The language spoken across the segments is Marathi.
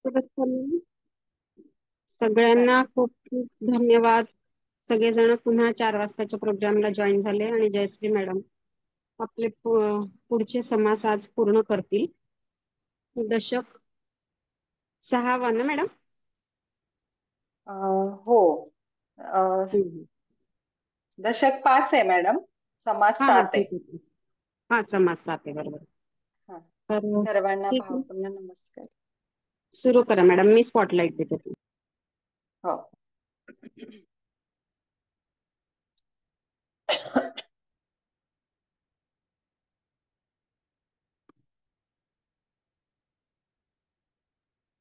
नमस्कार मॅडम. काय सगळ्यांना खूप खूप धन्यवाद. सगळेजण पुन्हा 4 वाजताच्या प्रोग्रामला जॉईन झाले आणि जयश्री मॅडम आपले पुढचे समास आज पूर्ण करतील. दशक 6वा ना मॅडम? हो. अ, हम्म. दशक 5 आहे मॅडम. समाज हा हा 7 आहे. ठीक आहे. हा समास 7 आहे बरोबर. हा. तर सर्वांना ठीक आहे, भावपूर्ण नमस्कार. सुरू करा मॅडम, मी स्पॉटलाइट देते. हो.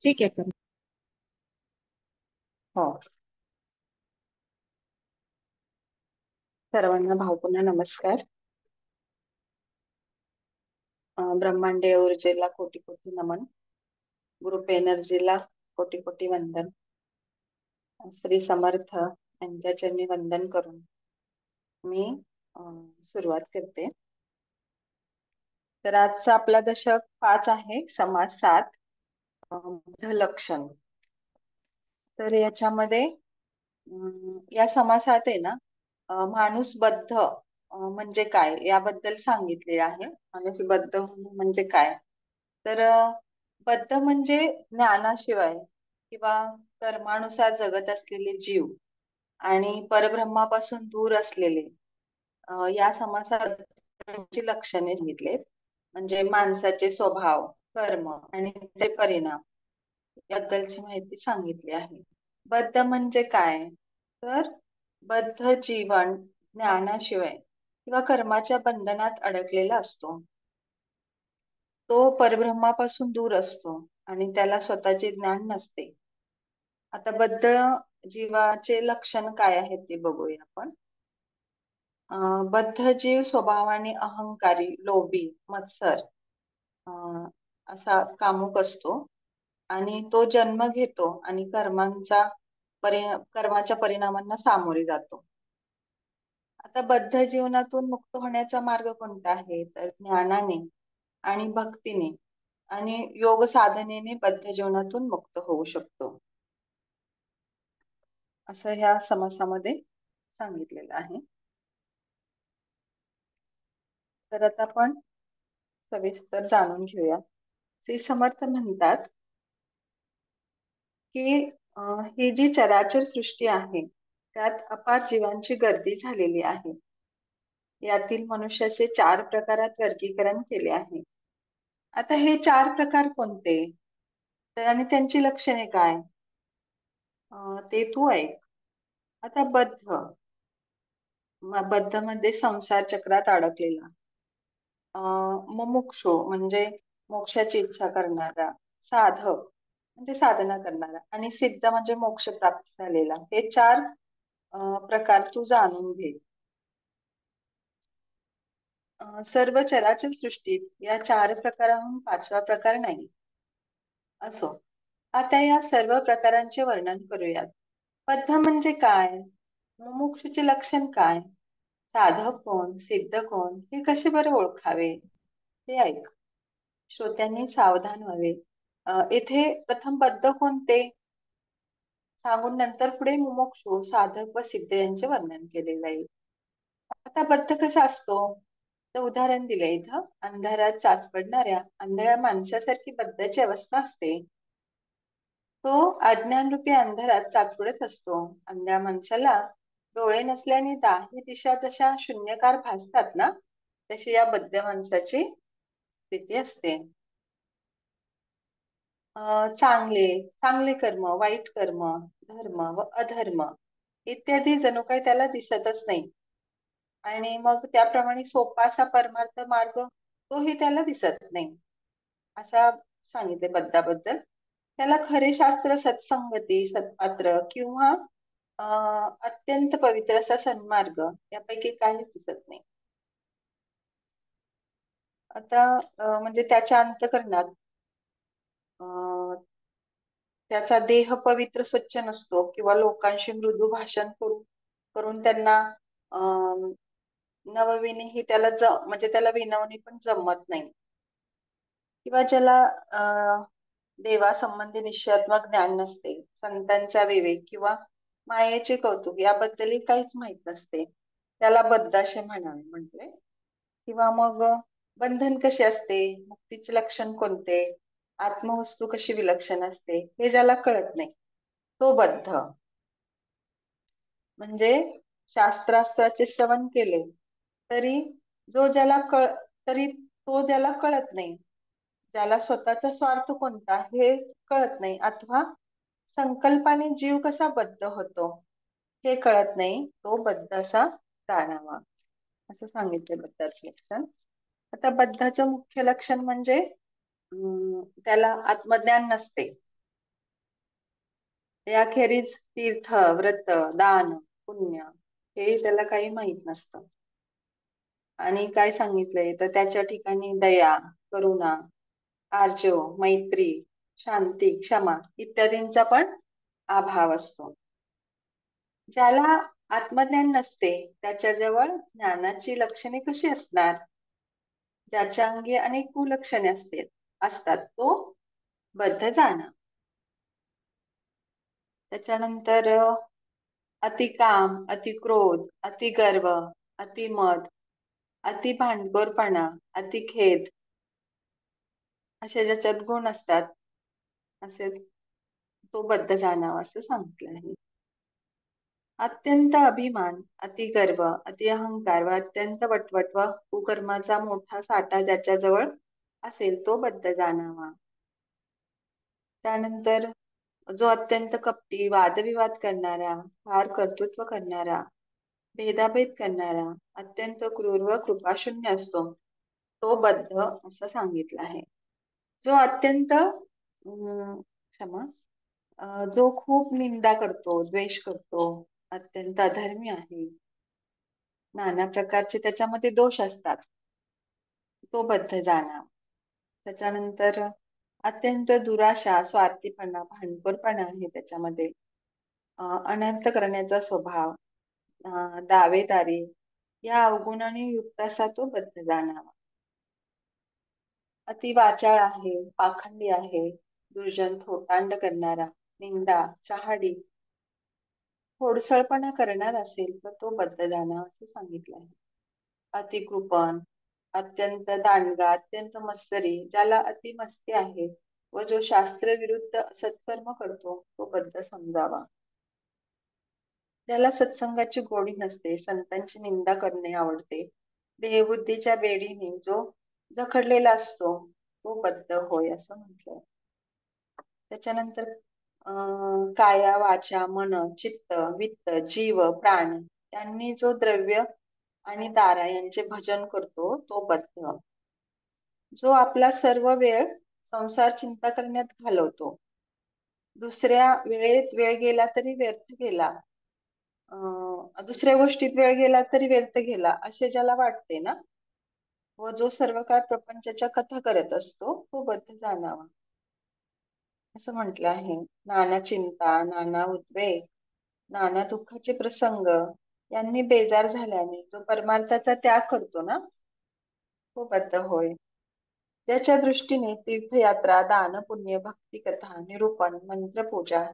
ठीक आहे करा. हो. सर्वांना भावपूर्ण नमस्कार. ब्रह्मांडीय ऊर्जेला कोटी कोटी नमन. ग्रुप एनर्जीला कोटी कोटी वंदन. श्री समर्थ यांच्या चरणी वंदन करून मी सुरुवात करते. तर आजचा आपला दशक 5 आहे, समाज 7, बुद्ध लक्षण. तर याच्यामध्ये या समासात आहे ना, माणूस बद्ध म्हणजे काय याबद्दल सांगितले आहे. माणूस बद्ध म्हणजे काय? तर बद्ध म्हणजे ज्ञानाशिवाय किंवा कर्मानुसार जगत असलेले जीव आणि परब्रह्मापासून दूर असलेले, या समासात त्यांची लक्षणे सांगितले. म्हणजे माणसाचे स्वभाव, कर्म आणि ते परिणाम याबद्दलची माहिती सांगितली आहे. बद्ध म्हणजे काय? तर बद्ध जीवन ज्ञानाशिवाय किंवा कर्माच्या बंधनात अडकलेला असतो. तो परब्रह्मापासून दूर असतो आणि त्याला स्वतःचे ज्ञान नसते. आता बद्ध जीवाचे लक्षण काय आहेत ते बघूया आपण. बद्ध जीव स्वभावाने अहंकारी, लोभी, मत्सर, अं, असा कामुक असतो आणि तो जन्म घेतो आणि कर्माच्या परिणामांना सामोरे जातो. आता बद्ध जीवनातून मुक्त होण्याचा मार्ग कोणता आहे? तर ज्ञानाने आणि भक्तीने आणि योग साधनेने बद्ध जीवनातून मुक्त होऊ शकतो, असं ह्या समासामध्ये सांगितलेलं आहे. तर आता आपण सविस्तर जाणून घेऊया. श्री समर्थ म्हणतात की ही जी चराचर सृष्टी आहे त्यात अपार जीवांची गर्दी झालेली आहे. यातील मनुष्याचे 4 प्रकारात वर्गीकरण केले आहे. आता हे 4 प्रकार कोणते तर आणि त्यांची लक्षणे काय? ते तू ऐक. आता बद्ध मध्ये संसार चक्रात अडकलेला, मुमुक्षु म्हणजे मोक्षाची इच्छा करणारा, साधक म्हणजे साधना करणारा आणि सिद्ध म्हणजे मोक्ष प्राप्त झालेला, हे 4 प्रकार तू जाणून घे. सर्व चराचर सृष्टीत या 4 प्रकाराहून 5वा प्रकार नाही. असो, आता या सर्व प्रकारांचे वर्णन करूयात. बद्ध म्हणजे काय? मुमुक्षुचे लक्षण काय? साधक कोण, सिद्ध कोण, हे कसे बरे ओळखावे ते ऐक. श्रोत्यांनी सावधान व्हावे. येथे प्रथम बद्ध कोणते सांगून नंतर पुढे मुमुक्षु, साधक व सिद्ध यांचे वर्णन केले जाईल. आता बद्ध कसा असतो तर उदाहरण दिले इथं. अंधारात चाच पडणाऱ्या आंधळ्या माणसासारखी बद्धाची अवस्था असते. तो अज्ञान रूपी अंधारात चाचपडत असतो. अंध्या माणसाला डोळे नसल्याने दाही दिशा जशा शून्यकार भासतात ना, तशी या बद्ध माणसाची स्थिती असते. चांगले चांगले कर्म, वाईट कर्म, धर्म व अधर्म इत्यादी जणू काही त्याला दिसतच नाही. आणि मग त्याप्रमाणे सोपा असा परमार्थ मार्ग तोही त्याला दिसत नाही, असा सांगितले बद्धाबद्दल. त्याला खरे शास्त्र, सत्संगती, सत्पात्र किंवा अत्यंत पवित्र असा सन्मार्ग यापैकी काहीच दिसत नाही. आता म्हणजे त्याच्या अंतःकरणात त्याचा देह पवित्र स्वच्छ नसतो किंवा लोकांशी मृदू भाषण करून करून त्यांना अं नवविणे ही त्याला म्हणजे त्याला विनवणी पण जमत नाही. किंवा ज्याला देवासंबंधी निश्चयात्मक ज्ञान नसते, संतांचा विवेक किंवा मायेचे कौतुक याबद्दलही काहीच माहित नसते, त्याला बद्ध असे म्हणावे म्हटले. किंवा मग बंधन कसे असते, मुक्तीचे लक्षण कोणते, आत्मवस्तू कशी विलक्षण असते, हे ज्याला कळत नाही तो बद्ध. म्हणजे शास्त्रास्त्राचे श्रवण केले तरी जो ज्याला कळ तरी तो ज्याला कळत नाही, ज्याला स्वतःचा स्वार्थ कोणता हे कळत नाही, अथवा संकल्पाने जीव कसा बद्ध होतो हे कळत नाही, तो बद्ध असा जाणावा, असं सांगितले बद्धाचे लक्षण. आता बद्धाचं मुख्य लक्षण म्हणजे त्याला आत्मज्ञान नसते. याखेरीज तीर्थ, व्रत, दान, पुण्य हे त्याला काही माहित नसतं. आणि काय सांगितलंय तर त्याच्या ठिकाणी दया, करुणा, आर्जव, मैत्री, शांती, क्षमा इत्यादींचा पण अभाव असतो. ज्याला आत्मज्ञान नसते त्याच्याजवळ ज्ञानाची लक्षणे कशी असणार, ज्याच्या अंगी अनेक कुलक्षणे असतात तो बद्ध जाणा. त्याच्यानंतर अतिकाम, अतिक्रोध, अतिगर्व, अतिमद, अति भांडखोरपणा, अतिखेद असे ज्याच्यात गुण असतात असे तो बद्ध जाणावा असं सांगितलं आहे. अत्यंत अभिमान, अति गर्व, अति अहंकार व अत्यंत वटवट व कुकर्माचा मोठा साठा ज्याच्याजवळ असेल तो बद्ध जाणावा. त्यानंतर जो अत्यंत कपटी, वादविवाद करणारा, फार कर्तृत्व करणारा, भेदाभेद करणारा, अत्यंत क्रूर व कृपाशून्य असतो तो बद्ध असं सांगितलं आहे. जो अत्यंत क्षमा जो खूप निंदा करतो, द्वेष करतो, अत्यंत अधर्मी आहे, नाना प्रकारचे त्याच्यामध्ये दोष असतात तो बद्ध जाणा. त्याच्यानंतर अत्यंत दुराशा, स्वार्थीपणा, भांडखोरपणा आहे त्याच्यामध्ये, अनर्थ करण्याचा स्वभाव, दावेदारी या अवगुणाने युक्त असा तो बद्ध जाणावा. अति वाचाळ आहे, पाखंडी आहे, दुर्जन थोतांड करणारा, निंदा, चहाडी, खोडसळपणा करणार असेल तर तो बद्ध जाणा असं सांगितलं आहे. अतिकृपण, अत्यंत दांडगा, अत्यंत मत्सरी, ज्याला अतिमस्ती आहे व जो शास्त्रविरुद्ध सत्कर्म करतो तो बद्ध समजावा. ज्याला सत्संगाची गोडी नसते, संतांची निंदा करणे आवडते, देहबुद्धीच्या बेडीने जो जखडलेला असतो तो बद्ध होय असं म्हटलंय. त्याच्यानंतर काया, वाचा, मन, चित्त, वित्त, जीव, प्राण यांनी जो द्रव्य आणि तारा यांचे भजन करतो तो बद्ध. जो आपला सर्व वेळ संसार चिंता करण्यात घालवतो, दुसऱ्या वेळेत वेळ गेला तरी व्यर्थ गेला, दुसऱ्या गोष्टीत वेळ गेला तरी व्यर्थ गेला असे ज्याला वाटते ना, व जो सर्व काळ प्रपंचाच्या कथा करत असतो तो बद्ध जाणावा असं म्हटलं आहे. नाना चिंता, नाना उद्वेग, नाना दुःखाचे प्रसंग यांनी बेजार झाल्याने जो परमार्थाचा त्याग करतो ना तो बद्ध होय. ज्याच्या दृष्टीने तीर्थयात्रा, दान, पुण्य, भक्ती कथा, निरूपण, मंत्रपूजा,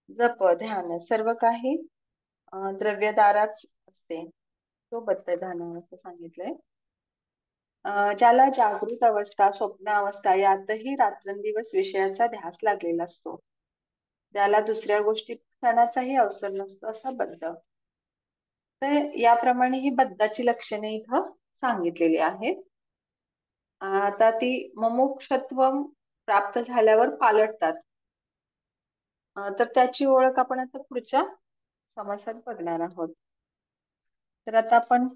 जप, ध्यान सर्व काही द्रव्यदाराच असते तो बद्ध जाणा असं सांगितलंय. ज्याला जागृत अवस्था, स्वप्न अवस्था यातही रात्रंदिवस विषयाचा ध्यास लागलेला असतो, ज्याला दुसऱ्या गोष्टीत क्षणाचाही अवसर नसतो असा बद्ध. तर याप्रमाणे ही बद्धाची लक्षणे इथं सांगितलेली आहेत. आता ती मुमुक्षत्व प्राप्त झाल्यावर पालटतात, तर त्याची ओळख आपण आता पुढच्या समासात बघणार आहोत. तर आता आपण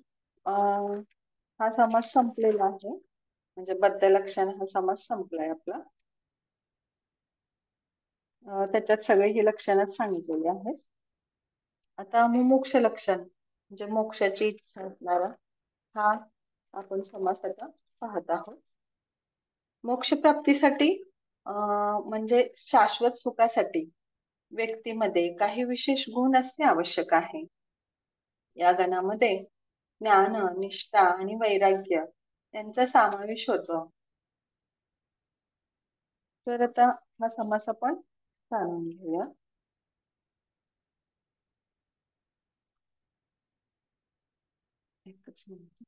हा समास संपलेला आहे, म्हणजे बद्ध लक्षण हा समास संपलाय आपला. त्याच्यात सगळे ही लक्षणच सांगितलेली आहेत. आता मुमुक्ष लक्षण म्हणजे मोक्षाची इच्छा असणारा हा आपण समास आता पाहत आहोत. मोक्ष प्राप्तीसाठी म्हणजे शाश्वत सुखासाठी व्यक्तीमध्ये काही विशेष गुण असणे आवश्यक आहे. या गणामध्ये ज्ञान, निष्ठा आणि वैराग्य यांचा समावेश होतो. तर आता हा समास आपण जाणून घेऊया. एकच मिनिट.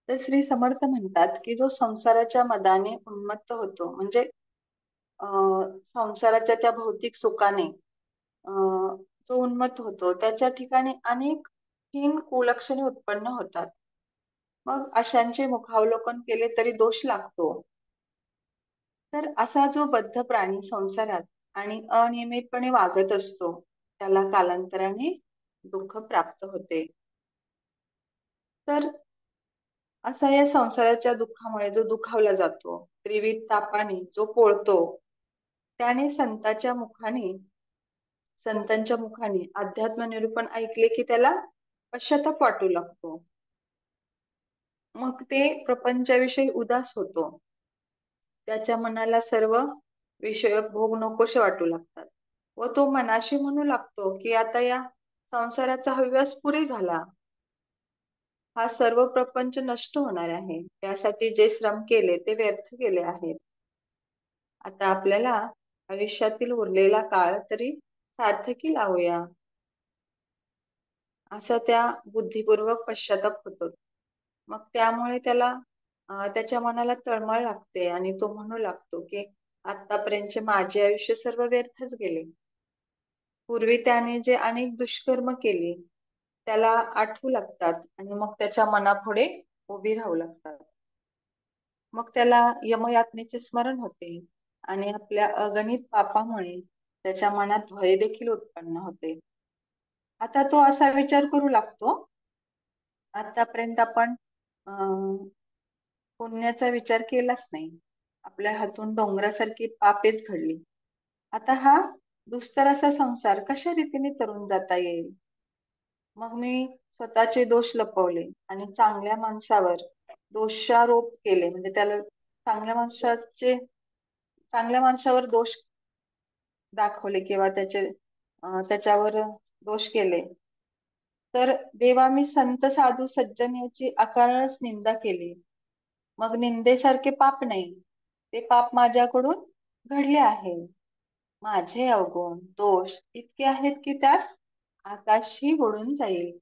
तर श्री समर्थ म्हणतात की जो संसाराच्या मदाने उन्मत्त होतो, म्हणजे संसाराच्या त्या भौतिक सुखाने जो उन्मत्त होतो, त्याच्या ठिकाणी अनेक हीन कुलक्षणे उत्पन्न होतात. मग अशांचे मुखावलोकन केले तरी दोष लागतो. तर असा जो बद्ध प्राणी संसारात आणि अनियमितपणे वागत असतो, त्याला कालांतराने दुःख प्राप्त होते. तर असा या संसाराच्या दुःखामुळे जो दुखावला जातो, त्रिविध तापाने जो पोळतो, त्याने संतांच्या मुखाने अध्यात्म निरूपण ऐकले की त्याला पश्चाताप वाटू लागतो. मग ते प्रपंचाविषयी उदास होतो. त्याच्या मनाला सर्व विषयक भोग नकोसे वाटू लागतात व तो मनाशी म्हणू लागतो की आता या संसाराचा हव्यास पुरे झाला. हा सर्व प्रपंच नष्ट होणार आहे. त्यासाठी जे श्रम केले ते व्यर्थ गेले आहेत. आता आपल्याला आयुष्यातील उरलेला काळ तरी सार्थकी लावूया, असा त्या बुद्धिपूर्वक पश्चाताप होतो. मग त्यामुळे त्याच्या मनाला तळमळ लागते आणि तो म्हणू लागतो की आतापर्यंतचे माझे आयुष्य सर्व व्यर्थच गेले. पूर्वी त्याने जे अनेक दुष्कर्म केली त्याला आठवू लागतात आणि मग त्याच्या मनापुढे उभी राहू लागतात. मग त्याला यमयातनेचे स्मरण होते आणि आपल्या अगणित पापामुळे त्याच्या मनात भय देखील उत्पन्न होते. आता तो असा विचार करू लागतो, आतापर्यंत आपण अं पुण्याचा विचार केलाच नाही. आपल्या हातून डोंगरासारखी पापेच घडली. आता हा दुस्तर असा संसार कशा रीतीने तरून जाता येईल. मग मी स्वतःचे दोष लपवले आणि दोषारोप केले, म्हणजे त्याला चांगल्या माणसावर दोष दाखवले किंवा त्याच्यावर दोष केले. तर देवा मी संत साधू सज्जन याची अकारणच निंदा केली. मग निंदेसारखे पाप नाही, ते पाप माझ्याकडून घडले आहे. माझे अवगुण दोष इतके आहेत की त्यात आकाशही बुडून जाईल.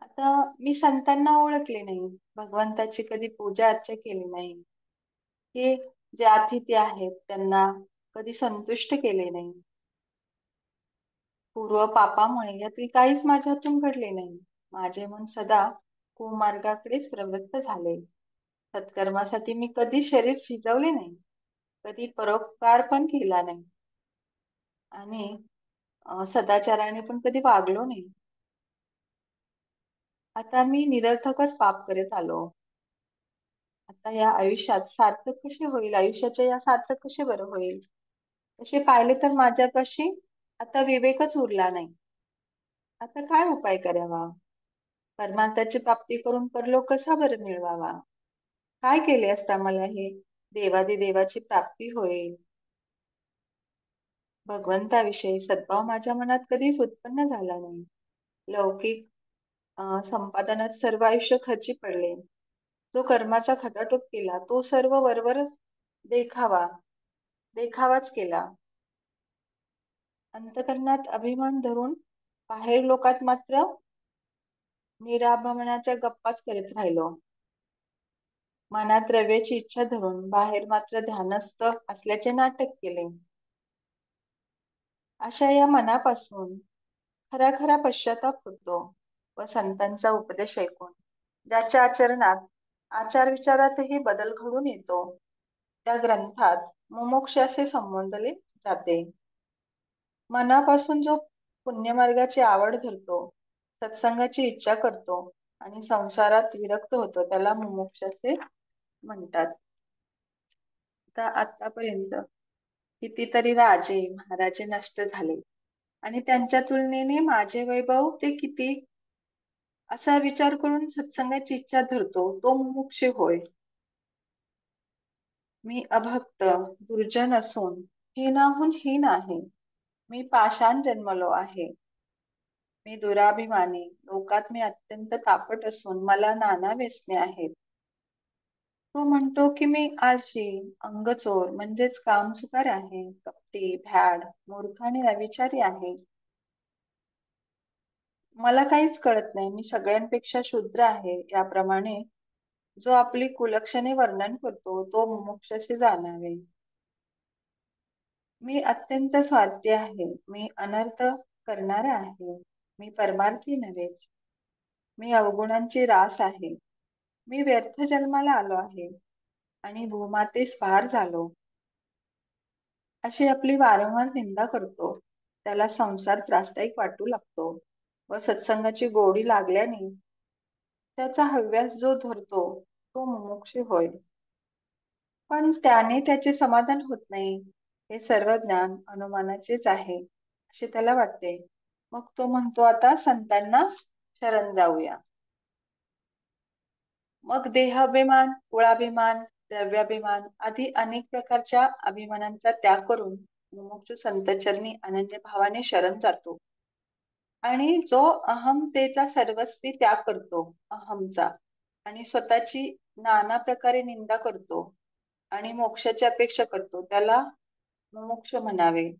आता मी संतांना ओळखले नाही, भगवंताची कधी पूजा अर्चा केली नाही, हे जे अतिथी आहेत त्यांना कधी संतुष्ट केले नाही. पूर्व पापामुळे यातील काहीच माझ्या हातून घडले नाही. माझे मन सदा कुमार्गाकडेच प्रवृत्त झाले. सत्कर्मासाठी मी कधी शरीर शिजवले नाही, कधी परोपकार पण केला नाही आणि सदाचाराने पण कधी वागलो नाही. आता मी निरर्थकच पाप करत आलो. आता या आयुष्यात सार्थक कसे होईल, आयुष्याच्या या सार्थक कसे बरं होईल. तसे पाहिले तर माझ्यापाशी आता विवेकच उरला नाही. आता काय उपाय करावा, परमार्थाची प्राप्ती करून परलोक कसा बरं मिळवावा, काय केले असता मला हे देवादिदेवाची प्राप्ती होईल. भगवंताविषयी सद्भाव माझ्या मनात कधीच उत्पन्न झाला नाही. लौकिक संपादनात सर्व आयुष्य खर्ची पडले. जो कर्माचा खटाटोप केला तो सर्व वरवर देखावाच केला. अंतकरणात अभिमान धरून बाहेर लोकात मात्र निराभरणाच्या गप्पाच करत राहिलो. मनात द्रव्याची इच्छा धरून बाहेर मात्र ध्यानस्थ असल्याचे नाटक केले. अशा या मनापासून खरा खरा पश्चाताप होतो व संतांचा उपदेश ऐकून ज्याच्या आचरणात आचार विचारातही बदल घडून येतो, त्या ग्रंथात मुमुक्ष असे संबोधले जाते. मनापासून जो पुण्यमार्गाची आवड धरतो, सत्संगाची इच्छा करतो आणि संसारात विरक्त होतो, त्याला मुमुक्ष असे म्हणतात. आतापर्यंत कितीतरी राजे महाराजे नष्ट झाले आणि त्यांच्या तुलनेने माझे वैभव ते किती, असा विचार करून सत्संगाची इच्छा धरतो तो मुमुक्ष होय. मी अभक्त दुर्जन असून हीनाहून हीन आहे. मी पाषाण जन्मलो आहे. मी दुराभिमानी, लोकात मी अत्यंत तापट असून मला नाना व्यसने आहेत. तो म्हणतो की मी आळशी, अंगचोर म्हणजेच कामचुकार आहे, कपटी, भ्याड, मूर्ख आणि अविचारी आहे. मला काहीच कळत नाही, मी सगळ्यांपेक्षा शूद्र आहे. याप्रमाणे जो आपली कुलक्षणे वर्णन करतो तो मुमुक्षुशी जाणावे. मी अत्यंत स्वार्थी आहे, मी अनर्थ करणारा आहे, मी परमार्थी नव्हेच, मी अवगुणांची रास आहे, मी व्यर्थ जन्माला आलो आहे आणि भूमातेस भार झालो. अशी आपली वारंवार निंदा करतो. त्याला संसार त्रासदायक वाटू लागतो व सत्संगाची गोडी लागल्याने त्याचा हव्यास जो धरतो तो मुमुक्षू होय. पण त्याने त्याचे समाधान होत नाही. हे सर्व ज्ञान अनुमानाचेच आहे असे त्याला वाटते. मग तो म्हणतो आता संतांना शरण जाऊया. मग देहाभिमान, कुळाभिमान, द्रव्याभिमान आदी अनेक प्रकारच्या अभिमानांचा त्याग करून मुमुक्षू संतचरणी अनन्य भावाने शरण जातो. आणि जो अहमतेचा सर्वस्वी त्याग करतो, अहमचा, आणि स्वतःची नाना प्रकारे निंदा करतो आणि मोक्षाची अपेक्षा करतो, त्याला मुमुक्ष म्हणावे.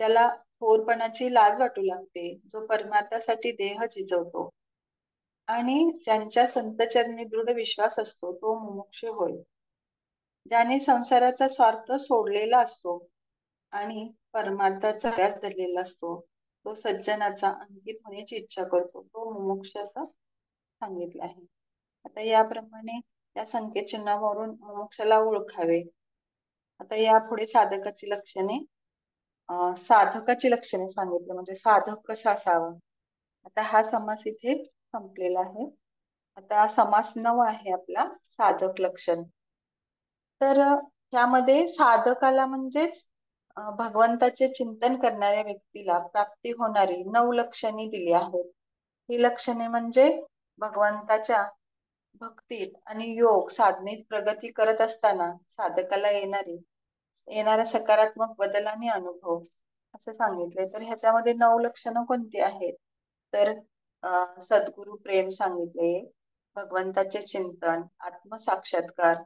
त्याला थोरपणाची लाज वाटू लागते. जो परमार्थासाठी देह झिजवतो आणि ज्यांच्या संतचरणी दृढ विश्वास असतो तो मुमुक्ष होय. ज्याने संसाराचा स्वार्थ सोडलेला असतो आणि परमार्थाचा ध्यास धरलेला असतो, तो सज्जनाचा अंकित होण्याची इच्छा करतो, तो मुमुक्ष असं सांगितलं आहे. आता याप्रमाणे या संकेत चिन्हावरून मुमुक्षाला ओळखावे. आता यापुढे साधकाची लक्षणे, साधकाची लक्षणे सांगितली, म्हणजे साधक कसा असावा. आता हा समास इथे संपलेला आहे. आता समास 9 आहे आपला, साधक लक्षण. तर यामध्ये साधकाला म्हणजेच भगवंताचे चिंतन करणाऱ्या व्यक्तीला प्राप्ती होणारी 9 लक्षणे दिली आहेत. ही लक्षणे म्हणजे भगवंताच्या भक्तीत आणि योग साधनेत प्रगती करत असताना साधकाला येणारा सकारात्मक बदल आणि अनुभव असं सांगितलंय. तर ह्याच्यामध्ये 9 लक्षणं कोणती आहेत? तर सद्गुरु प्रेम सांगितले, भगवंताचे चिंतन, आत्मसाक्षात्कार,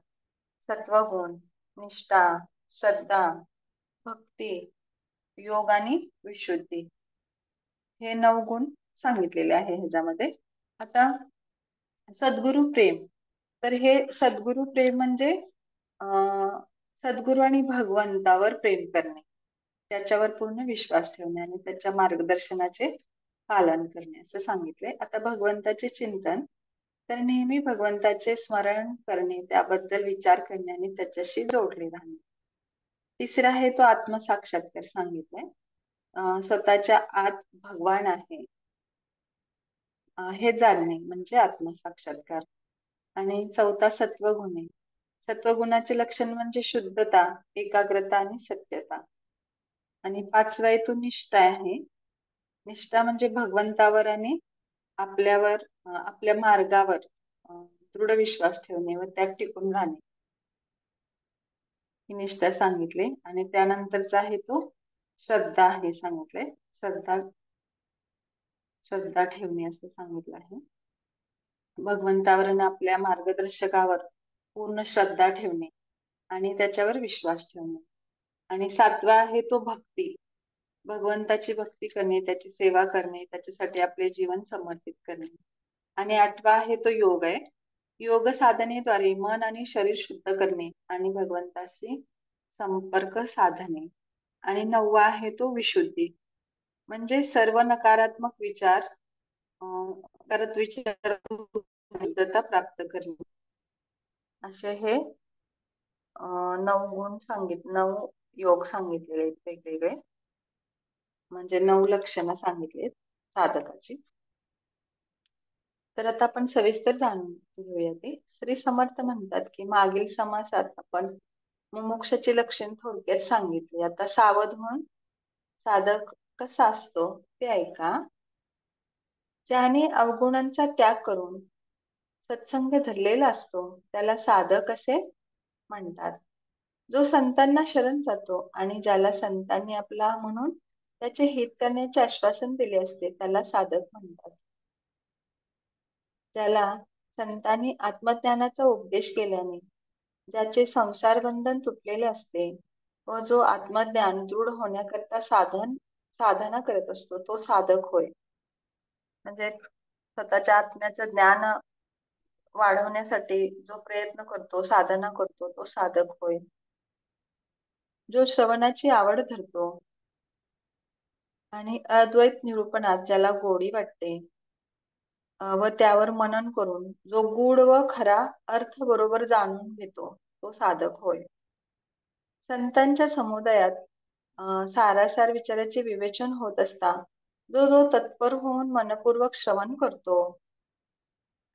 सत्वगुण, निष्ठा, श्रद्धा, भक्ती, योग आणि विशुद्धी, हे 9 गुण सांगितलेले आहे ह्याच्यामध्ये. आता सद्गुरु प्रेम, तर हे सद्गुरु प्रेम म्हणजे अं सद्गुरु आणि भगवंतावर प्रेम करणे, त्याच्यावर पूर्ण विश्वास ठेवणे आणि त्याच्या मार्गदर्शनाचे पालन करणे असं सांगितले. आता भगवंताचे चिंतन, तर नेहमी भगवंताचे स्मरण करणे, त्याबद्दल विचार करणे आणि त्याच्याशी जोडले राहणे. तिसरा आहे तो आत्मसाक्षात्कार सांगितलाय. स्वतःच्या आत भगवान आहे हे जाणणे म्हणजे आत्मसाक्षात्कार. आणि चौथा सत्वगुण आहे. सत्वगुणाचे लक्षण म्हणजे शुद्धता, एकाग्रता आणि सत्यता. आणि पाचवा आहे तो निष्ठा आहे. निष्ठा म्हणजे भगवंतावर आणि आपल्या मार्गावर दृढ विश्वास ठेवणे व त्यात टिकून राहणे, ही निष्ठा सांगितली. आणि त्यानंतरचा आहे तो श्रद्धा आहे सांगितले. श्रद्धा श्रद्धा ठेवणे असं सांगितलं आहे. भगवंतावर आणि आपल्या मार्गदर्शकावर पूर्ण श्रद्धा ठेवणे आणि त्याच्यावर विश्वास ठेवणे. आणि सातवा आहे तो भक्ती, भगवंताची भक्ती करणे, त्याची सेवा करणे, त्याच्यासाठी आपले जीवन समर्पित करणे. आणि आठवा आहे तो योग आहे. योग साधनेद्वारे मन आणि शरीर शुद्ध करणे आणि भगवंताशी संपर्क साधणे. आणि नववा आहे तो विशुद्धी, म्हणजे सर्व नकारात्मक विचार करत विचार शुद्धता प्राप्त करणे. असे हे 9 गुण 9 योग सांगितलेले आहेत वेगवेगळे, म्हणजे 9 लक्षणं सांगितलीत साधकाची. तर आता आपण सविस्तर जाणून घेऊया ते. श्री समर्थ म्हणतात की मागील समासात आपण मुमुक्षाची लक्षण थोडक्यात सांगितले. आता सावध म्हणून साधक कसा असतो ते ऐका. ज्याने अवगुणांचा त्याग करून सत्संग धरलेला असतो त्याला साधक असे म्हणतात. जो संतांना शरण जातो आणि ज्याला संतांनी आपला म्हणून त्याचे हित करण्याचे आश्वासन दिले असते त्याला साधक म्हणतात. त्याला संतांनी आत्मज्ञानाचा उपदेश केल्याने ज्याचे संसार बंधन तुटलेले असते व जो आत्मज्ञान दृढ होण्याकरता साधना करत असतो तो साधक होय. म्हणजे स्वतःच्या आत्म्याचं ज्ञान वाढवण्यासाठी जो प्रयत्न करतो, साधना करतो, तो साधक होय. जो श्रवणाची आवड धरतो आणि अद्वैत निरूपणात ज्याला गोडी वाटते व त्यावर मनन करून जो गूढ व खरा अर्थ बरोबर जाणून घेतो तो साधक होय. संतांच्या समुदायात सारासार विचाराचे विवेचन होत असता जो जो तत्पर होऊन मनपूर्वक श्रवण करतो,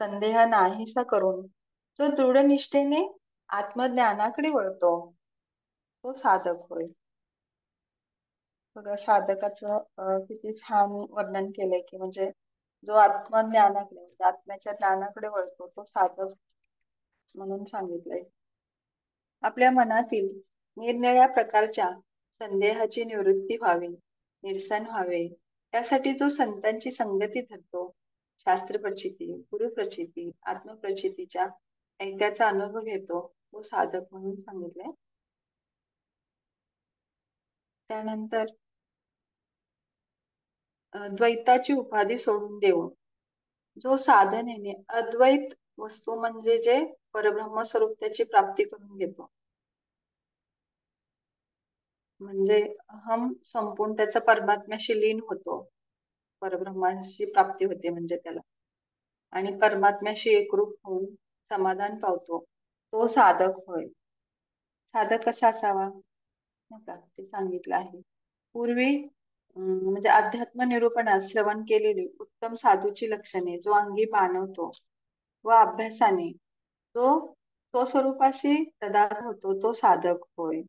संदेह नाहीसा करून जो दृढ निष्ठेने आत्मज्ञानाकडे वळतो तो साधक होय. बघा साधकाचं किती छान वर्णन केलंय की म्हणजे जो आत्मज्ञानाकडे आत्म्याच्या ज्ञानाकडे वळतो तो साधक म्हणून सांगितलंय. आपल्या मनातील निरनिराळ्या प्रकारच्या संदेहाची निवृत्ती व्हावी, निरसन व्हावे त्यासाठी जो संतांची संगती धरतो, शास्त्र प्रचिती, गुरु प्रचिती, आत्मप्रचितीच्या ऐक्याचा अनुभव घेतो तो साधक म्हणून सांगितलंय. त्यानंतर द्वैताची उपाधी सोडून देऊन जो साधनेने अद्वैत वस्तू म्हणजे जे परब्रह्म स्वरूप त्याची प्राप्ती करून घेतो, म्हणजे हम संपूर्ण त्याचा परमात्म्याशी लीन होतो, परब्रह्माशी प्राप्ती होते म्हणजे त्याला, आणि परमात्म्याशी एकरूप होऊन समाधान पावतो तो साधक होय. साधक कसा असावा नाही का ते सांगितलं आहे. पूर्वी म्हणजे अध्यात्म निरूपणात श्रवण केलेली उत्तम साधूची लक्षणे जो अंगी बाणवतो व अभ्यासाने तो स्वस्वरूपाशी तदात्म होतो तो साधक होय.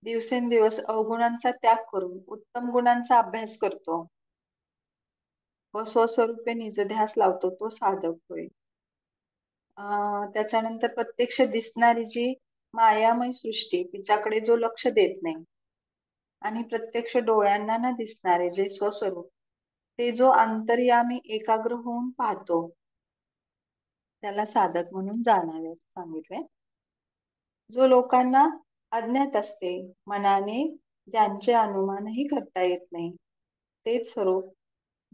दिवसेंदिवस अवगुणांचा त्याग करून उत्तम गुणांचा अभ्यास करतो व स्वस्वरूपे निजध्यास लावतो तो साधक होय. त्याच्यानंतर प्रत्यक्ष दिसणारी जी मायामय सृष्टी तिच्याकडे जो लक्ष देत नाही आणि प्रत्यक्ष डोळ्यांना न दिसणारे जे स्वस्वरूप ते जो अंतर्यामी एकाग्र होऊन पाहतो त्याला साधक म्हणून जाणावे असं सांगितलंय. जो लोकांना अज्ञात असते, मनाने ज्यांचे अनुमानही करता येत नाही तेच स्वरूप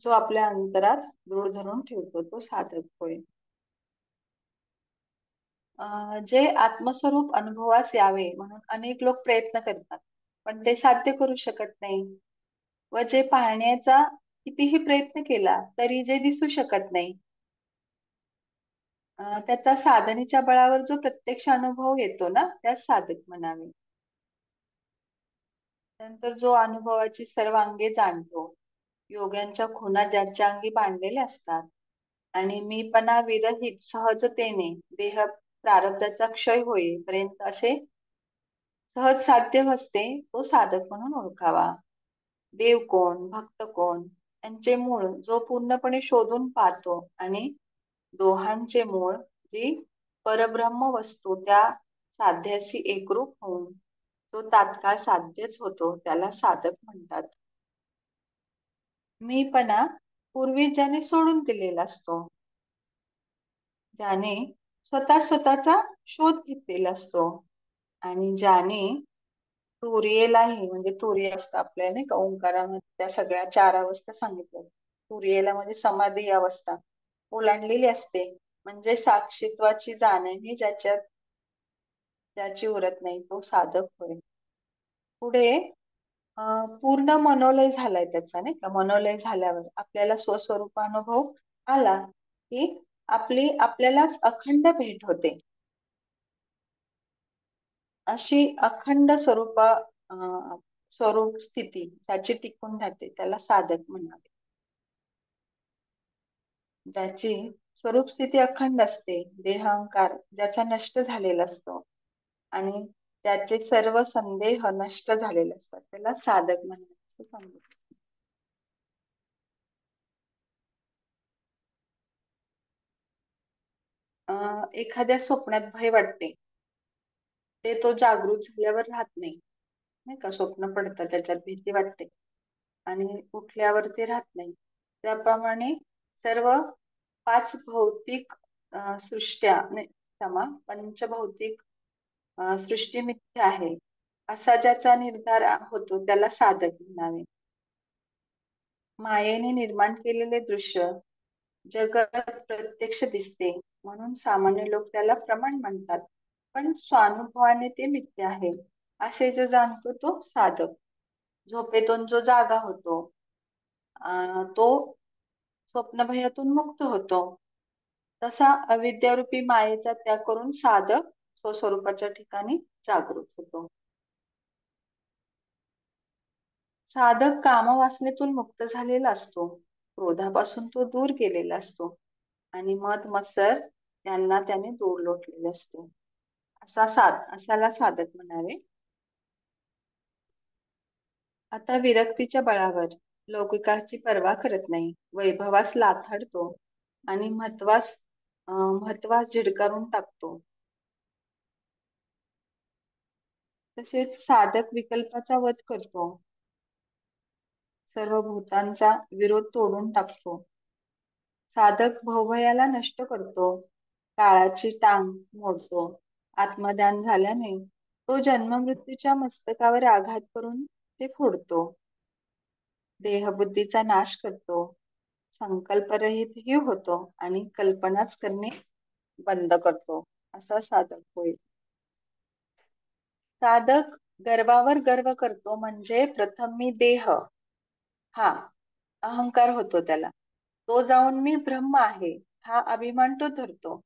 जो आपल्या अंतरात दृढ धरून ठेवतो तो साधक होय. जे आत्मस्वरूप अनुभवास यावे म्हणून अनेक लोक प्रयत्न करतात पण ते साध्य करू शकत नाही, व जे पाहण्याचा कितीही प्रयत्न केला तरी जे दिसू शकत नाही त्याचा साधनेच्या बळावर जो प्रत्यक्ष अनुभव येतो ना त्यास साधक म्हणावे. नंतर जो अनुभवाची सर्व अंगे जाणतो, योग्यांच्या खुणा ज्याच्या अंगी बांधलेल्या असतात आणि मीपणा विरहित सहजतेने देह प्रारब्धाचा क्षय होईपर्यंत असे सहज साध्य असते तो साधक म्हणून ओळखावा. देव कोण, भक्त कोण यांचे मूळ जो पूर्णपणे शोधून पाहतो आणि दोहांचे मूळ जी परब्रह्म वस्तू त्या साध्याशी एकरूप होऊन तो तात्काळ साध्यच होतो त्याला साधक म्हणतात. मीपणा पूर्वी ज्याने सोडून दिलेला असतो, ज्याने स्वतःचा शोध घेतलेला असतो आणि ज्याने तुर्येलाही म्हणजे तुर्य असतं आपल्या नाही का ओंकारामध्ये त्या सगळ्या 4 अवस्था सांगितल्या. तुर्येला म्हणजे समाधी अवस्था ओलांडलेली असते म्हणजे साक्षीत्वाची जाणीव ज्याची उरत नाही तो साधक होय. पुढे पूर्ण मनोलय झालाय त्याचा नाही का, मनोलय झाल्यावर आपल्याला स्वस्वरूपानुभव आला की आपल्यालाच अखंड भेट होते. अशी अखंड स्वरूप स्थिती त्याची टिकून राहते त्याला साधक म्हणावे. ज्याची स्वरूप स्थिती अखंड असते, देह अहंकार ज्याचा नष्ट झालेला असतो आणि त्याचे सर्व संदेह नष्ट झालेले असतात त्याला साधक म्हणावे सांगितले. एखाद्या स्वप्नात भय वाटते ते तो जागृत झाल्यावर राहत नाही नाही का, स्वप्न पडतं, त्याच्यात भीती वाटते आणि उठल्यावर ते राहत नाही. त्याप्रमाणे सर्व पाच भौतिक सृष्ट्या नाही, क्षमा, पंचभौतिक सृष्टी मिथ्या आहे असा ज्याचा निर्धार होतो त्याला साधक म्हणावे. मायेने निर्माण केलेले दृश्य जगत प्रत्यक्ष दिसते म्हणून सामान्य लोक त्याला प्रमाण म्हणतात, पण स्वानुभवाने ते मिथ्या आहे असे जो जाणतो तो साधक. झोपेतून जो जागा होतो तो स्वप्नभयातून मुक्त होतो. तसा अविद्यारूपी मायेचा त्याग करून साधक स्वस्वरूपाच्या ठिकाणी जागृत होतो. साधक कामवासनेतून मुक्त झालेला असतो, क्रोधापासून तो दूर गेलेला असतो आणि मद मत्सर यांना त्याने दूर लोटलेले असते. असाला साधक म्हणावे. आता विरक्तीच्या बळावर लौकिकाची पर्वा करत नाही, वैभवास लाथाडतो आणि महत्वास झिडकारून टाकतो. तसेच साधक विकल्पाचा वध करतो, सर्व भूतांचा विरोध तोडून टाकतो. साधक भवभयाला नष्ट करतो, काळाची टांग मोडतो. आत्मदान झाल्याने तो जन्ममृत्यूच्या मस्तकावर आघात करून ते फोडतो. देहबुद्धीचा नाश करतो, संकल्परहितही होतो आणि कल्पनाच करणे बंद करतो. असा साधक होय. साधक गर्वावर गर्व करतो, म्हणजे प्रथम मी देह, हा अहंकार होतो त्याला. तो जाऊन मी ब्रह्म आहे हा अभिमान तो धरतो.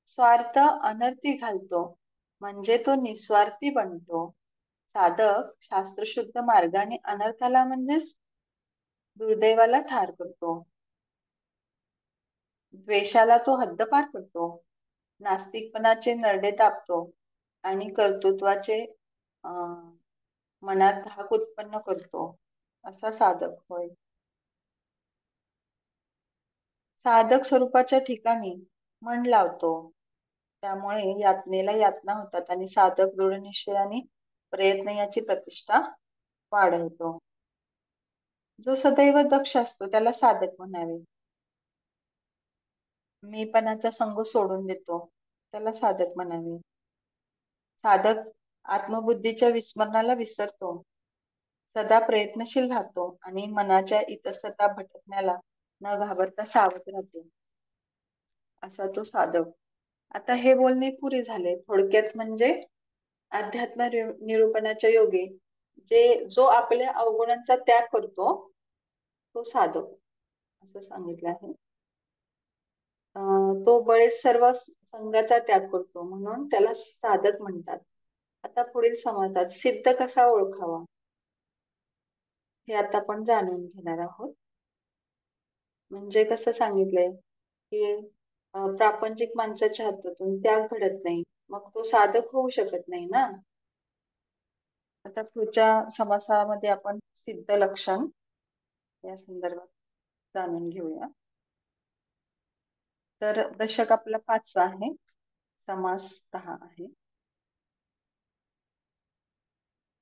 स्वार्थ अनर्थी घालतो, म्हणजे तो निस्वार्थी बनतो. साधक शास्त्रशुद्ध मार्गाने अनर्थाला म्हणजेच दुर्दैवाला ठार करतो. द्वेषाला तो हद्दपार करतो, नास्तिकपणाचे नरडे तापतो आणि कर्तृत्वाचे मनात धाक उत्पन्न करतो. असा साधक होय. साधक स्वरूपाच्या ठिकाणी मन लावतो, त्यामुळे यातनेला यातना होतात आणि साधक दृढ निश्चयाने प्रयत्न याची प्रतिष्ठा वाढवतो. जो सदैव दक्ष असतो त्याला साधक म्हणावे. मीपणाचा संग सोडून देतो त्याला साधक म्हणावे. साधक आत्मबुद्धीच्या विस्मरणाला विसरतो, सदा प्रयत्नशील राहतो आणि मनाच्या इतस्तता भटकण्याला न घाबरता सावध राहतो. असा तो साधक. आता हे बोलणे पुरे झाले. थोडक्यात म्हणजे अध्यात्म निरूपणाच्या योगे जो आपल्या अवगुणांचा त्याग करतो तो साधक असं सांगितलं आहे. तो बळेच सर्व संघाचा त्याग करतो म्हणून त्याला साधक म्हणतात. आता पुढील समाजात सिद्ध कसा ओळखावा हे आता आपण जाणून घेणार आहोत. म्हणजे कसं सांगितलंय की प्रापंचिक माणसाच्या हातातून त्याग घडत नाही, मग तो साधक होऊ शकत नाही ना. आता पुढच्या समासामध्ये आपण सिद्ध लक्षण या संदर्भात जाणून घेऊया. तर दशक आपला 5वा आहे, समास 10 आहे.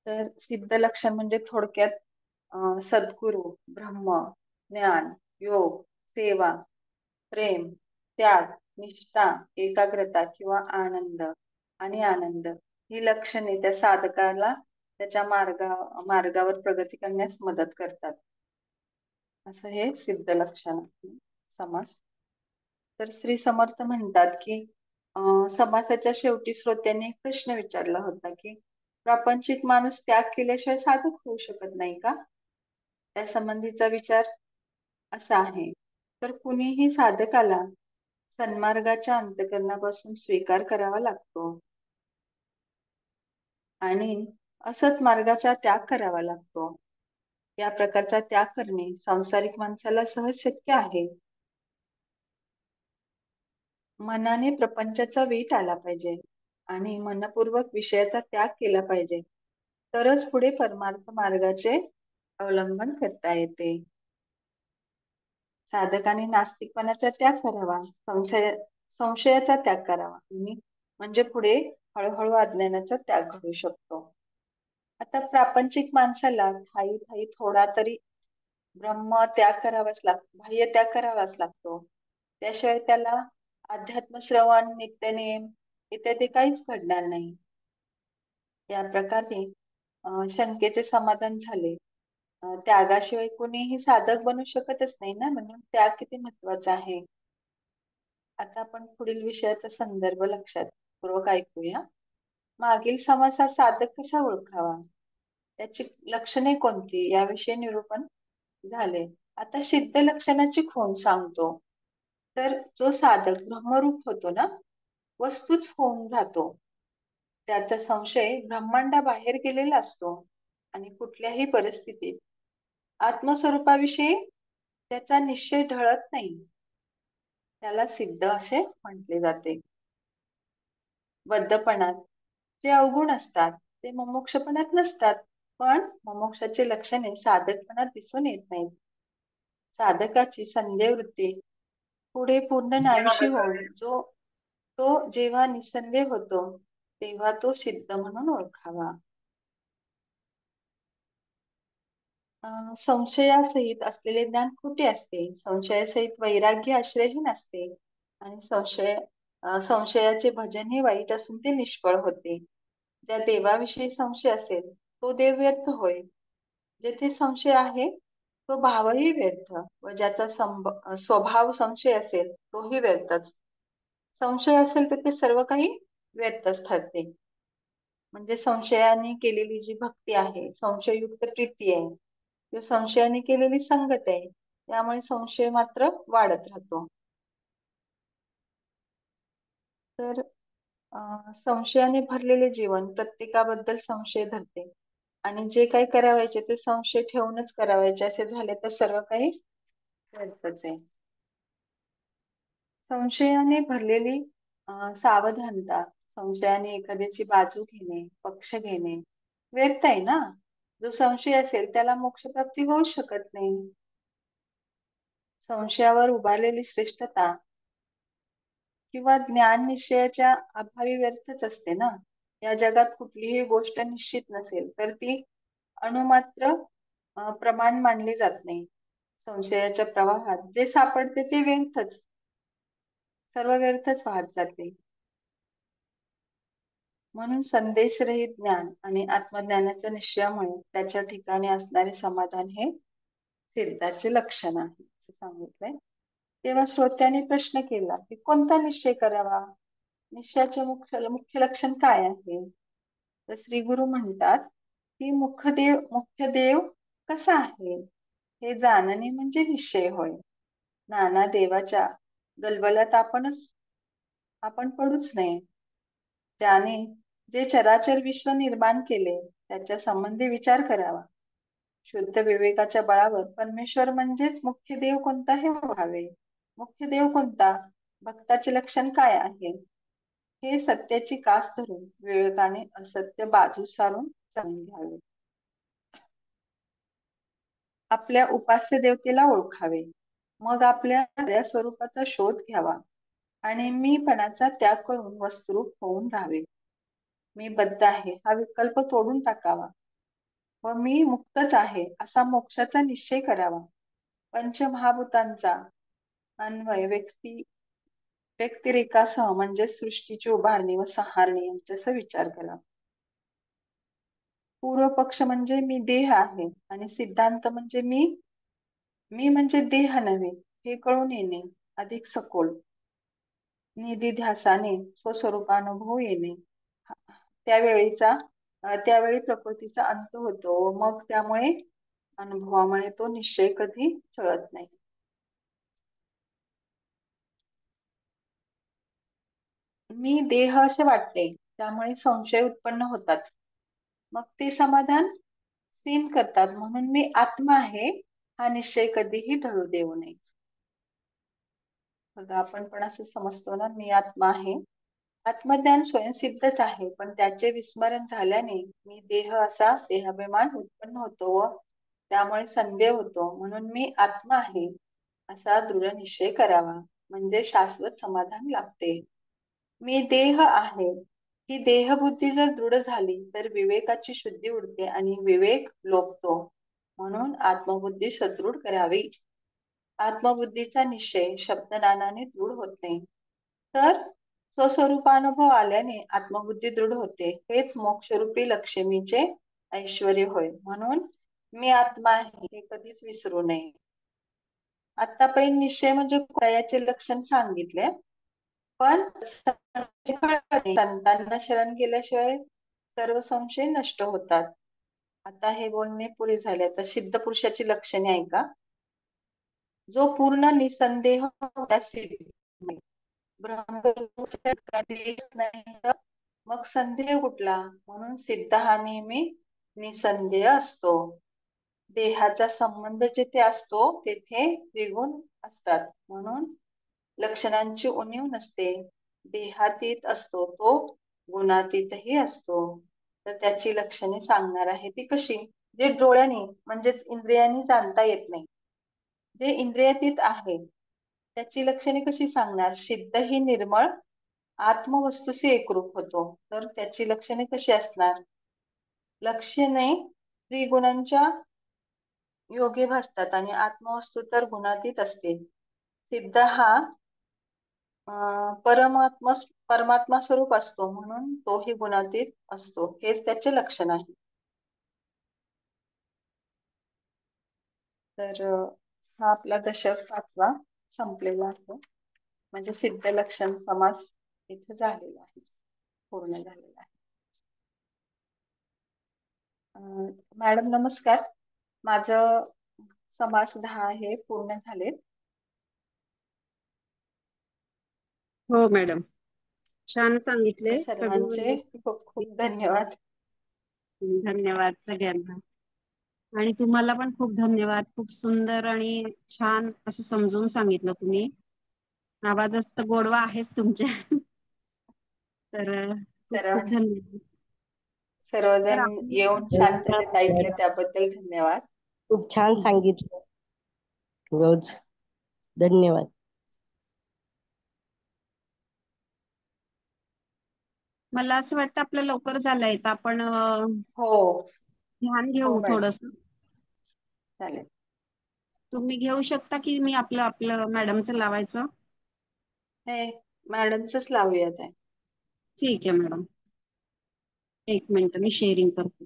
तर सिद्ध लक्षण म्हणजे थोडक्यात सद्गुरु, ब्रह्म, ज्ञान, योग, सेवा, प्रेम, त्याग, निष्ठा, एकाग्रता किंवा आनंद ही लक्षणे त्या साधकाला त्याच्या मार्गावर प्रगती करण्यास मदत करतात. असं हे सिद्ध लक्षण आहे. समास. तर श्री समर्थ म्हणतात की समासाच्या शेवटी श्रोत्यांनी एक प्रश्न विचारला होता की प्रापंचिक माणूस त्याग केल्याशिवाय साधक होऊ शकत नाही का? त्या संबंधीचा विचार असा आहे. तर कुणीही साधकाला सन्मार्गाच्या अंतःकरणापासून स्वीकार करावा लागतो आणि असत मार्गाचा त्याग करावा लागतो. या प्रकारचा त्याग करणे सांसारिक माणसाला सहज शक्य आहे. मनाने प्रपंचाचा वीट आला पाहिजे आणि मनपूर्वक विषयाचा त्याग केला पाहिजे, तरच पुढे परमार्थ मार्गाचे अवलंबन करता येते. साधकाने नास्तिकपणाचा त्याग करावा, संशयाचा त्याग करावा आणि म्हणजे पुढे हळूहळू अज्ञानाचा त्याग घडू शकतो. आता प्रापंचिक माणसाला ठायी ठायी थोडा तरी ब्रह्म त्याग करावाच लागतो, बाह्य त्याग करावाच लागतो. त्याशिवाय त्याला अध्यात्म श्रवण, नित्यनेम इत्यादी काहीच घडणार नाही. या प्रकारे शंकेचे समाधान झाले. त्यागाशिवाय कोणीही साधक बनू शकतच नाही ना, म्हणून त्याग किती महत्वाचा आहे. आता आपण पुढील विषयाचा संदर्भ लक्षात पूर्वक ऐकूया. मागील समासात साधक कसा ओळखावा, त्याची लक्षणे कोणती याविषयी निरूपण झाले. आता सिद्ध लक्षणाची खूण सांगतो. तर जो साधक ब्रह्मरूप होतो ना, वस्तूच होऊन राहतो. त्याचा संशय ब्रह्मांडाबाहेर गेलेला असतो आणि कुठल्याही परिस्थितीत आत्मस्वरूपाविषयी त्याचा निश्चय ढळत नाही. त्याला सिद्ध असे म्हटले जाते. बद्धपणात जे अवगुण असतात ते मुमुक्षपणात नसतात, पण मुमुक्षाची लक्षणे साधकपणात दिसून येत नाहीत. साधकाची संदेह वृत्ती पुढे पूर्ण नाहीशी होऊन तो जेव्हा निसंदेह होतो तेव्हा तो सिद्ध म्हणून ओळखावा. संशयासहित असलेले ज्ञान खोटे असते. संशयासहित वैराग्य आश्रयहीन असते आणि संशयाचे भजन हे वाईट असून ते निष्फळ होते. ज्या देवाविषयी संशय असेल तो देव व्यर्थ होय. जेथे संशय आहे तो भावही व्यर्थ, व ज्याचा स्वभाव संशय असेल तोही व्यर्थच. संशय असेल तर ते सर्व काही व्यर्थच ठरते. म्हणजे संशयाने केलेली जी भक्ती आहे, संशययुक्त प्रीती आहे, किंवा संशयाने केलेली संगत आहे, त्यामुळे संशय मात्र वाढत राहतो. तर संशयाने भरलेले जीवन प्रत्येकाबद्दल संशय धरते आणि जे काही करावायचे ते संशय ठेवूनच करावायचे असे झाले तर सर्व काही व्यर्थच आहे. संशयाने भरलेली सावधानता, संशयाने एखाद्याची बाजू घेणे, पक्ष घेणे व्यर्थ आहे ना. जो संशय असेल त्याला मोक्षप्राप्ती होऊ शकत नाही. संशयावर उभारलेली श्रेष्ठता किंवा ज्ञान निश्चयाच्या अभावी व्यर्थच असते ना. या जगात कुठलीही गोष्ट निश्चित नसेल तर ती अणुमात्र प्रमाण मानली जात नाही. संशयाच्या प्रवाहात जे सापडते ते व्यर्थच, सर्व व्यर्थच वाहत जाते. म्हणून संदेशरहित ज्ञान आणि आत्मज्ञानाच्या निश्चयामुळे त्याच्या ठिकाणी असणारे समाधान हे सिद्धाचे लक्षण आहे असे सांगितलंय. तेव्हा श्रोत्याने प्रश्न केला की कोणता निश्चय करावा, निश्चयाचे मुख्य लक्षण काय आहे. तर श्री गुरु म्हणतात की मुख्य देव कसा आहे हे जाणणे म्हणजे निश्चय होय. नाना देवाच्या गलबलात आपण पडूच नये. त्याने जे चराचर विश्व निर्माण केले त्याच्या संबंधी विचार करावा. शुद्ध विवेकाच्या बळावर परमेश्वर म्हणजेच मुख्य देव कोणता हे व्हावे. मुख्य देव कोणता, भक्ताचे लक्षण काय आहे, हे सत्याची कास धरून विवेकाने असत्य बाजू सारून जाणून घ्यावे. आपल्या उपास्य देवतेला ओळखावे, मग आपल्या खऱ्या स्वरूपाचा शोध घ्यावा आणि मीपणाचा त्याग करून वस्तुरूप होऊन राहावे. मी बद्ध आहे हा विकल्प तोडून टाकावा व मी मुक्तच आहे असा मोक्षाचा निश्चय करावा. पंचमहाभूतांचा अन्वय व्यक्तिरेखासह म्हणजे सृष्टीची उभारणी व संहारणी यांच्यासह विचार करा. पूर्व पक्ष म्हणजे मी देह आहे आणि सिद्धांत म्हणजे मी म्हणजे देह नव्हे हे कळून येणे अधिक सखोल. निधिध्यासाने स्वस्वरूपानुभव येणे, त्यावेळी प्रकृतीचा अंत होतो, मग त्यामुळे अनुभवामुळे तो निश्चय कधी चळत नाही. मी देह असे वाटते त्यामुळे संशय उत्पन्न होतात, मग ते समाधान सीन करतात. म्हणून मी आत्मा आहे हा निश्चय कधीही ढळू देऊ नये. बघा आपण पण असं समजतो ना, मी आत्मा आहे. आत्मज्ञान स्वयंसिद्धच आहे, पण त्याचे विस्मरण झाल्याने मी देह असा देहाभिमान उत्पन्न होतो व त्यामुळे संदेह होतो. म्हणून मी आत्मा आहे असा दृढ निश्चय करावा, म्हणजे शाश्वत समाधान लागते. मी देह आहे ही देहबुद्धी जर दृढ झाली तर विवेकाची शुद्धी उडते आणि विवेक लोपतो. म्हणून आत्मबुद्धी सदृढ करावी. आत्मबुद्धीचा निश्चय शब्दनानाने दृढ होत नाही, तर स्वस्वरूपानुभव आल्याने आत्मबुद्धी दृढ होते. हेच मोक्षरूपी लक्ष्मीचे ऐश्वर्य होय. म्हणून मी आत्मा आहे हे कधीच विसरू नये. आतापर्यंत निश्चय म्हणजे याचे लक्षण सांगितले, पण संतांना शरण गेल्याशिवाय सर्व संशय नष्ट होतात. आता हे बोलणे पुरे झाले. आता सिद्ध पुरुषाची लक्षणे ऐका. जो पूर्ण निसंदेह होता सिद्ध नाही, मग संदेह कुठला? म्हणून सिद्ध हा नेहमी निसंदेह असतो. देहाचा संबंध जिथे असतो तेथे त्रिगुण असतात, म्हणून लक्षणांची उणीव नसते. देहातीत असतो तो गुणातीतही असतो. तर त्याची लक्षणे सांगणार आहे ती कशी? जे डोळ्याने म्हणजेच इंद्रियांनी जाणता येत नाही, जे इंद्रियातीत आहे त्याची लक्षणे कशी सांगणार? सिद्ध ही निर्मळ आत्मवस्तूशी एकरूप होतो, तर त्याची लक्षणे कशी असणार? लक्षणे त्रिगुणांच्या योगे भासतात आणि आत्मवस्तू तर गुणातीत असते. सिद्ध हा परमात्मा परमात्मा स्वरूप असतो, म्हणून तोही गुणातीत असतो. हेच त्याचे लक्षण आहे. तर हा आपला दशक 5वा संपलेला आहे. म्हणजे सिद्ध लक्षण समास इथे झालेला आहे, पूर्ण झालेला आहे. मॅडम नमस्कार, माझं समास 10 हे पूर्ण झाले. हो मॅडम, छान तर सांगितले सगळे सर्वांचे खूप म्हणजे. खूप धन्यवाद. धन्यवाद सगळ्यांना, आणि तुम्हाला पण खूप धन्यवाद. खूप सुंदर आणि छान असं समजून सांगितलं तुम्ही. आवाजात तर गोडवा आहेच तुमच्या. तर खूप खूप सर्व धन्यवाद. तर सर्वजण आपण येऊन शांततेत ऐकले त्याबद्दल धन्यवाद. खूप छान सांगितलं रोज. धन्यवाद. मला असं वाटतं आपलं लवकर झालंय, तर आपण हो ध्यान हो घेऊ मॅडम, थोडस. चालेल. तुम्ही घेऊ शकता की मी आपलं आपलं मॅडमचं लावायचं? हे मॅडमचंच लावूयात आहे. ठीक आहे मॅडम, एक मिनिट मी शेअरिंग करते.